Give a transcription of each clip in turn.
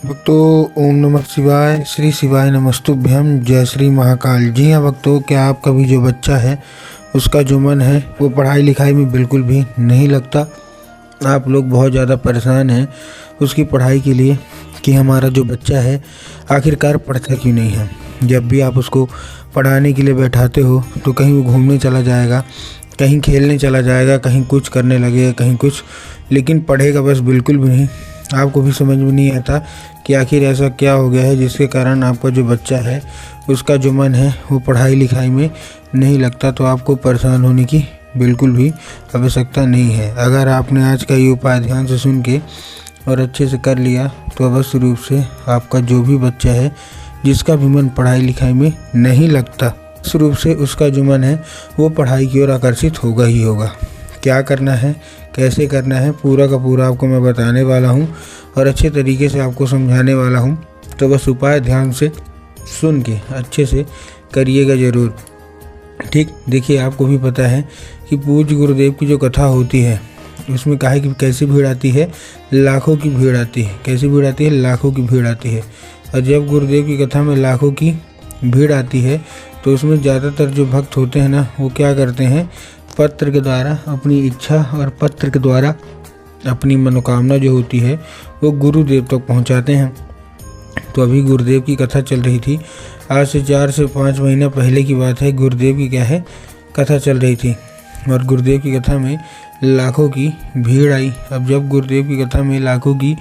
भक्तों, ओम नमः शिवाय। श्री शिवाय नमस्तुभ्यम। जय श्री महाकाल। जी हाँ भक्तों, क्या आपका भी जो बच्चा है उसका जो मन है वो पढ़ाई लिखाई में बिल्कुल भी नहीं लगता। आप लोग बहुत ज़्यादा परेशान हैं उसकी पढ़ाई के लिए कि हमारा जो बच्चा है आखिरकार पढ़ता क्यों नहीं है। जब भी आप उसको पढ़ाने के लिए बैठाते हो तो कहीं वो घूमने चला जाएगा, कहीं खेलने चला जाएगा, कहीं कुछ करने लगेगा, कहीं कुछ, लेकिन पढ़ेगा बस बिल्कुल भी नहीं। आपको भी समझ में नहीं आता कि आखिर ऐसा क्या हो गया है जिसके कारण आपका जो बच्चा है उसका जो मन है वो पढ़ाई लिखाई में नहीं लगता। तो आपको परेशान होने की बिल्कुल भी आवश्यकता नहीं है। अगर आपने आज का ये उपाय ध्यान से सुन के और अच्छे से कर लिया तो अवश्य रूप से आपका जो भी बच्चा है जिसका भी मन पढ़ाई लिखाई में नहीं लगता, निश्चित रूप से उसका जो मन है वो पढ़ाई की ओर आकर्षित होगा ही होगा। क्या करना है, कैसे करना है, पूरा का पूरा आपको मैं बताने वाला हूँ और अच्छे तरीके से आपको समझाने वाला हूँ। तो बस उपाय ध्यान से सुन के अच्छे से करिएगा ज़रूर। ठीक, देखिए आपको भी पता है कि पूज्य गुरुदेव की जो कथा होती है उसमें कहा है कि कैसी भीड़ आती है, लाखों की भीड़ आती है। कैसी भीड़ आती है? लाखों की भीड़ आती है। और जब गुरुदेव की कथा में लाखों की भीड़ आती है तो उसमें ज़्यादातर जो भक्त होते हैं ना वो क्या करते हैं, पत्र के द्वारा अपनी इच्छा और पत्र के द्वारा अपनी मनोकामना जो होती है वो गुरुदेव तक पहुंचाते हैं। तो अभी गुरुदेव की कथा चल रही थी, आज से 4 से 5 महीना पहले की बात है। गुरुदेव की क्या है, कथा चल रही थी और गुरुदेव की कथा में लाखों की भीड़ आई। अब जब गुरुदेव की कथा में लाखों की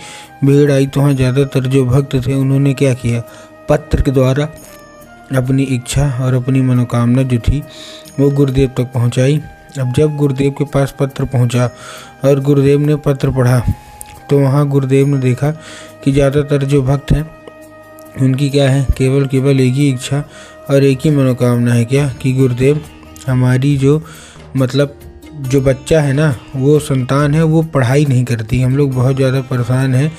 भीड़ आई तो वहाँ ज़्यादातर जो भक्त थे उन्होंने क्या किया, पत्र के द्वारा अपनी इच्छा और अपनी मनोकामना जो थी वो गुरुदेव तक पहुंचाई। अब जब गुरुदेव के पास पत्र पहुंचा और गुरुदेव ने पत्र पढ़ा तो वहाँ गुरुदेव ने देखा कि ज़्यादातर जो भक्त हैं उनकी क्या है, केवल एक ही इच्छा और एक ही मनोकामना है, क्या कि गुरुदेव हमारी जो जो बच्चा है ना, वो संतान है, वो पढ़ाई नहीं करती। हम लोग बहुत ज़्यादा परेशान हैं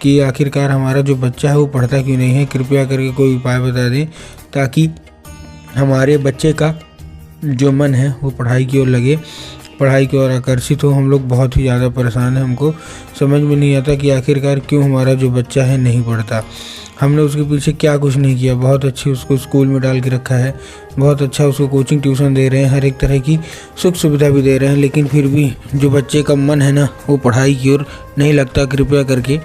कि आखिरकार हमारा जो बच्चा है वो पढ़ता क्यों नहीं है। कृपया करके कोई उपाय बता दें ताकि हमारे बच्चे का जो मन है वो पढ़ाई की ओर लगे, पढ़ाई की ओर आकर्षित हो। हम लोग बहुत ही ज़्यादा परेशान हैं, हमको समझ में नहीं आता कि आखिरकार क्यों हमारा जो बच्चा है नहीं पढ़ता। हमने उसके पीछे क्या कुछ नहीं किया, बहुत अच्छी उसको स्कूल में डाल के रखा है, बहुत अच्छा उसको कोचिंग ट्यूशन दे रहे हैं, हर एक तरह की सुख सुविधा भी दे रहे हैं, लेकिन फिर भी जो बच्चे का मन है ना वो पढ़ाई की ओर नहीं लगता। कृपया करके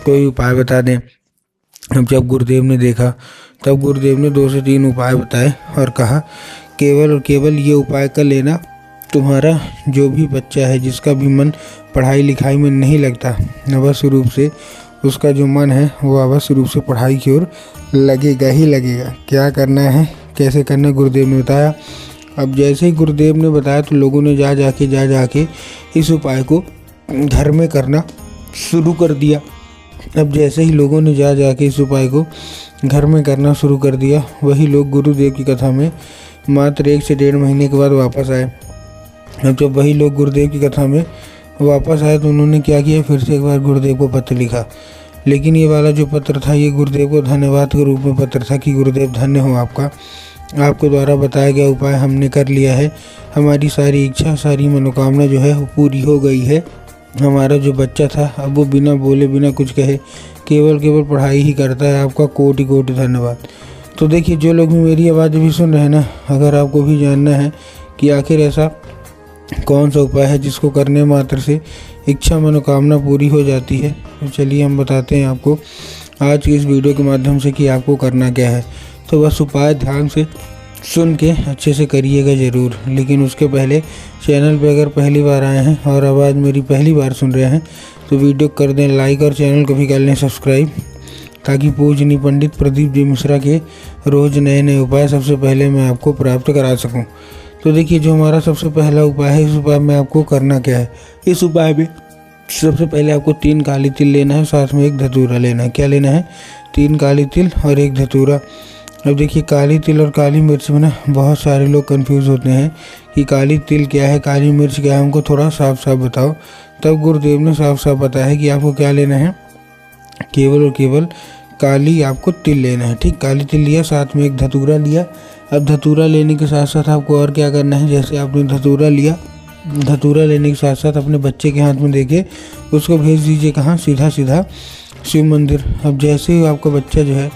कोई उपाय बता दें। अब जब गुरुदेव ने देखा तब गुरुदेव ने 2 से 3 उपाय बताए और कहा केवल और केवल ये उपाय कर लेना, तुम्हारा जो भी बच्चा है जिसका भी मन पढ़ाई लिखाई में नहीं लगता, अवश्य रूप से उसका जो मन है वो अवश्य रूप से पढ़ाई की ओर लगेगा ही लगेगा। क्या करना है, कैसे करना है, गुरुदेव ने बताया। अब जैसे ही गुरुदेव ने बताया तो लोगों ने जा जाके इस उपाय को घर में करना शुरू कर दिया। अब जैसे ही लोगों ने जा जाके इस उपाय को घर में करना शुरू कर दिया, वही लोग गुरुदेव की कथा में मात्र 1 से 1.5 महीने के बाद वापस आए। अब जब वही लोग गुरुदेव की कथा में वापस आए तो उन्होंने क्या किया, फिर से एक बार गुरुदेव को पत्र लिखा। लेकिन ये वाला जो पत्र था ये गुरुदेव को धन्यवाद के रूप में पत्र था कि गुरुदेव धन्य हो आपका, आपके द्वारा बताया गया उपाय हमने कर लिया है, हमारी सारी इच्छा सारी मनोकामना जो है वो पूरी हो गई है। हमारा जो बच्चा था अब वो बिना बोले बिना कुछ कहे केवल पढ़ाई ही करता है। आपका कोटि कोटि धन्यवाद। तो देखिए, जो लोग भी मेरी आवाज़ भी सुन रहे हैं ना, अगर आपको भी जानना है कि आखिर ऐसा कौन सा उपाय है जिसको करने मात्र से इच्छा मनोकामना पूरी हो जाती है, तो चलिए हम बताते हैं आपको आज की इस वीडियो के माध्यम से कि आपको करना क्या है। तो बस उपाय ध्यान से सुन के अच्छे से करिएगा ज़रूर। लेकिन उसके पहले चैनल पे अगर पहली बार आए हैं और आवाज़ मेरी पहली बार सुन रहे हैं तो वीडियो कर दें लाइक और चैनल को भी कर लें सब्सक्राइब, ताकि पूजनीय पंडित प्रदीप जी मिश्रा के रोज़ नए नए उपाय सबसे पहले मैं आपको प्राप्त करा सकूं। तो देखिए, जो हमारा सबसे पहला उपाय है, इस उपाय में आपको करना क्या है। इस उपाय में सबसे पहले आपको 3 काली तिल लेना है, साथ में 1 धतूरा लेना है। क्या लेना है? 3 काली तिल और 1 धतूरा। अब देखिए, काली तिल और काली मिर्च में ना बहुत सारे लोग कंफ्यूज होते हैं कि काली तिल क्या है, काली मिर्च क्या है, हमको थोड़ा साफ साफ बताओ। तब गुरुदेव ने साफ साफ बताया है कि आपको क्या लेना है, केवल और केवल काली आपको तिल लेना है। ठीक, काली तिल लिया, साथ में 1 धतूरा लिया। अब धतूरा लेने के साथ साथ आपको और क्या करना है, जैसे आपने धतूरा लिया, धतूरा लेने के साथ साथ अपने बच्चे के हाथ में देके उसको भेज दीजिए कहाँ, सीधा शिव मंदिर। अब जैसे ही आपका बच्चा जो है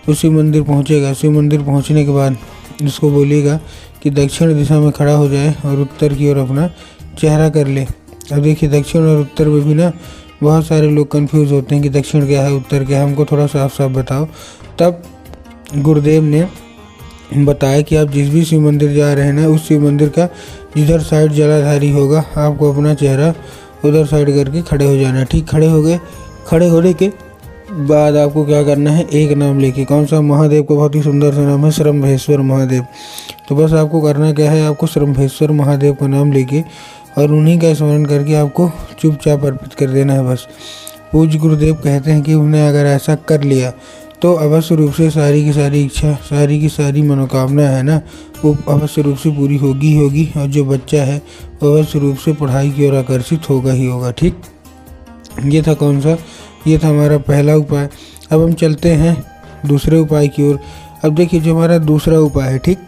वो शिव मंदिर पहुँचेगा, शिव मंदिर पहुँचने के बाद उसको बोलिएगा कि दक्षिण दिशा में खड़ा हो जाए और उत्तर की ओर अपना चेहरा कर ले। अब देखिए दक्षिण और उत्तर में भी ना बहुत सारे लोग कंफ्यूज होते हैं कि दक्षिण क्या है उत्तर क्या है, हमको थोड़ा साफ साफ बताओ। तब गुरुदेव ने बताया कि आप जिस भी शिव मंदिर जा रहे हैं ना, उस शिव मंदिर का जिधर साइड जलाधारी होगा आपको अपना चेहरा उधर साइड करके खड़े हो जाना है। ठीक खड़े हो गए, खड़े होने के बाद आपको क्या करना है, एक नाम लेके, कौन सा, महादेव का बहुत ही सुंदर सा नाम है श्रम्भेश्वर महादेव। तो बस आपको करना क्या है, आपको श्रम्भेश्वर महादेव का नाम लेके और उन्हीं का स्मरण करके आपको चुपचाप अर्पित कर देना है बस। पूज्य गुरुदेव कहते हैं कि उन्हें अगर ऐसा कर लिया तो अवश्य रूप से सारी की सारी इच्छा, सारी की सारी मनोकामना है ना, वो अवश्य रूप से पूरी होगी होगी और जो बच्चा है वो अवश्य रूप से पढ़ाई की ओर आकर्षित होगा ही होगा। ठीक, ये था कौन सा, ये था हमारा पहला उपाय। अब हम चलते हैं दूसरे उपाय की ओर। अब देखिए जो हमारा दूसरा उपाय है, ठीक,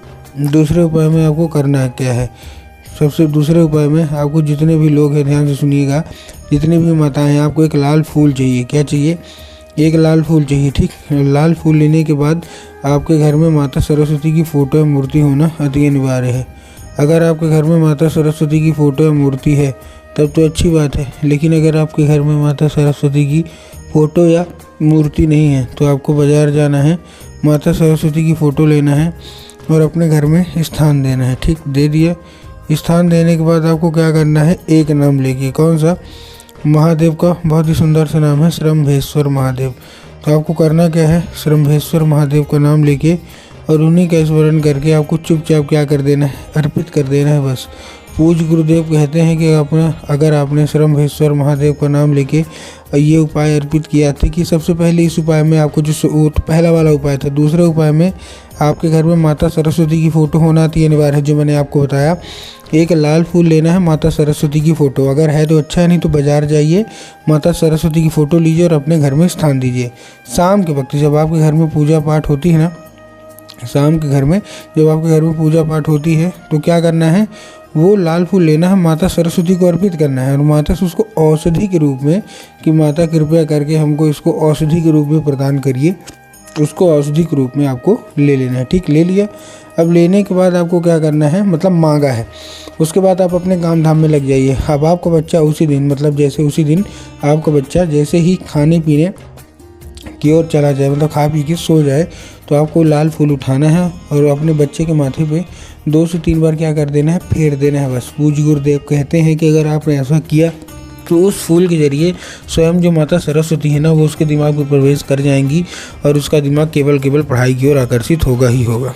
दूसरे उपाय में आपको करना क्या है, सबसे दूसरे उपाय में आपको जितने भी लोग हैं ध्यान से सुनिएगा, जितनी भी माताएं हैं, आपको एक लाल फूल चाहिए। क्या चाहिए, एक लाल फूल चाहिए। ठीक, लाल फूल लेने के बाद आपके घर में माता सरस्वती की फ़ोटो या मूर्ति होना अति अनिवार्य है। अगर आपके घर में माता सरस्वती की फ़ोटो या मूर्ति है तब तो अच्छी बात है, लेकिन अगर आपके घर में माता सरस्वती की फ़ोटो या मूर्ति नहीं है तो आपको बाज़ार जाना है, माता सरस्वती की फ़ोटो लेना है और अपने घर में स्थान देना है। ठीक, दे दिया। स्थान देने के बाद आपको क्या करना है, एक नाम लेके, कौन सा, महादेव का बहुत ही सुंदर सा नाम है श्रम्भेश्वर महादेव। तो आपको करना क्या है, श्रम्भेश्वर महादेव का नाम लेके और उन्हीं का स्मरण करके आपको चुपचाप क्या कर देना है, अर्पित कर देना है बस। पूज्य गुरुदेव कहते हैं कि अगर आपने श्रम्भेश्वर महादेव का नाम लेके ये उपाय अर्पित किया था कि सबसे पहले इस उपाय में आपको जो पहला वाला उपाय था, दूसरे उपाय में आपके घर में माता सरस्वती की फ़ोटो होना अति अनिवार्य है, जो मैंने आपको बताया। एक लाल फूल लेना है, माता सरस्वती की फ़ोटो अगर है तो अच्छा है, नहीं तो बाज़ार जाइए, माता सरस्वती की फ़ोटो लीजिए और अपने घर में स्थान दीजिए। शाम के वक्त जब आपके घर में पूजा पाठ होती है ना, शाम के घर में जब आपके घर में पूजा पाठ होती है तो क्या करना है, वो लाल फूल लेना है, माता सरस्वती को अर्पित करना है और माता से उसको औषधि के रूप में कि माता कृपया करके हमको इसको औषधि के रूप में प्रदान करिए, उसको औषधि के रूप में आपको ले लेना है। ठीक, ले लिया। अब लेने के बाद आपको क्या करना है, मतलब मांगा है, उसके बाद आप अपने काम धाम में लग जाइए। अब आपका बच्चा उसी दिन, मतलब जैसे उसी दिन आपका बच्चा जैसे ही खाने पीने की ओर चला जाए, मतलब खा पी के सो जाए, तो आपको लाल फूल उठाना है और अपने बच्चे के माथे पे 2 से 3 बार क्या कर देना है, फेर देना है बस। पूज्य गुरुदेव कहते हैं कि अगर आपने ऐसा किया तो उस फूल के जरिए स्वयं जो माता सरस्वती है ना, वो उसके दिमाग में प्रवेश कर जाएंगी और उसका दिमाग केवल पढ़ाई की ओर आकर्षित होगा ही होगा।